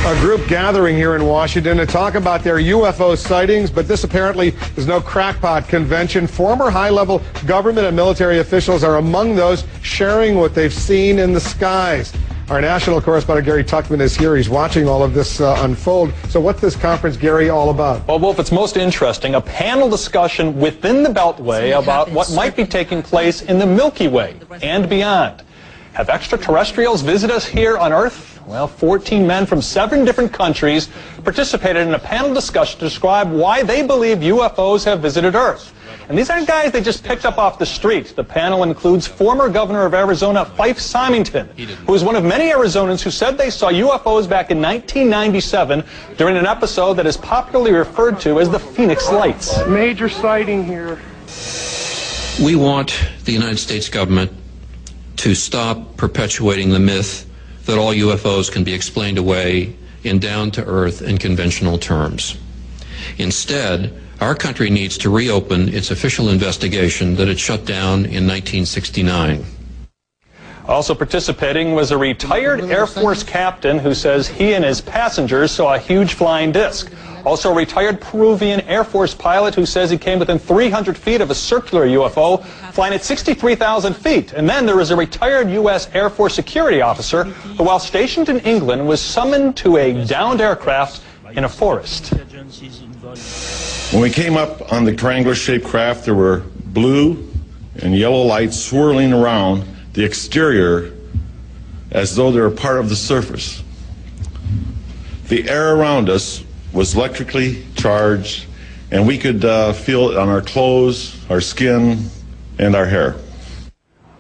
A group gathering here in Washington to talk about their UFO sightings, but this apparently is no crackpot convention. Former high-level government and military officials are among those sharing what they've seen in the skies. Our national correspondent Gary Tuckman is here. He's watching all of this unfold. So what's this conference, Gary, all about? Well, Wolf, it's most interesting. A panel discussion within the Beltway about what might be taking place in the Milky Way and beyond. Have extraterrestrials visit us here on Earth? Well, 14 men from 7 different countries participated in a panel discussion to describe why they believe UFOs have visited Earth. And these aren't guys they just picked up off the street. The panel includes former governor of Arizona, Fife Symington, who is one of many Arizonans who said they saw UFOs back in 1997 during an episode that is popularly referred to as the Phoenix Lights. Major sighting here. We want the United States government to stop perpetuating the myth that all UFOs can be explained away in down-to-earth and conventional terms. Instead, our country needs to reopen its official investigation that it shut down in 1969. Also participating was a retired Air Force captain who says he and his passengers saw a huge flying disc. Also a retired Peruvian Air Force pilot who says he came within 300 feet of a circular UFO flying at 63,000 feet. And then there was a retired U.S. Air Force security officer who, while stationed in England, was summoned to a downed aircraft in a forest. When we came up on the triangular-shaped craft, there were blue and yellow lights swirling around the exterior as though they were part of the surface. The air around us was electrically charged, and we could feel it on our clothes, our skin, and our hair.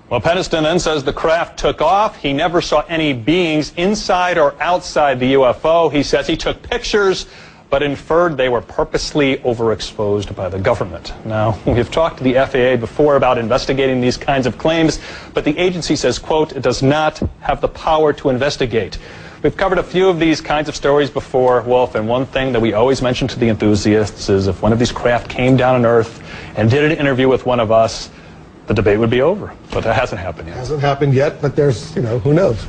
Well, Peniston then says the craft took off. He never saw any beings inside or outside the UFO. He says he took pictures, but inferred they were purposely overexposed by the government. Now, we've talked to the FAA before about investigating these kinds of claims, but the agency says, quote, it does not have the power to investigate. We've covered a few of these kinds of stories before, Wolf, and one thing that we always mention to the enthusiasts is if one of these craft came down on Earth and did an interview with one of us, the debate would be over. But that hasn't happened yet. Hasn't happened yet, but there's, who knows?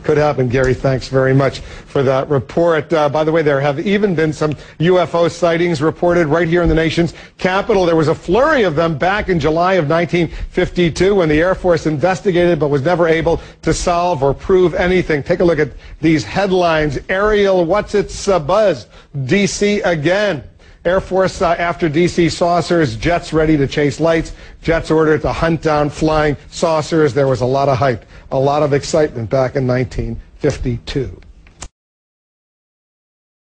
Could happen. Gary, thanks very much for that report. By the way, there have even been some UFO sightings reported right here in the nation's capital. There was a flurry of them back in July of 1952 when the Air Force investigated but was never able to solve or prove anything. Take a look at these headlines. Aerial what's its buzz? D.C. again. Air Force after D.C. saucers, jets ready to chase lights, jets ordered to hunt down flying saucers. There was a lot of hype, a lot of excitement back in 1952.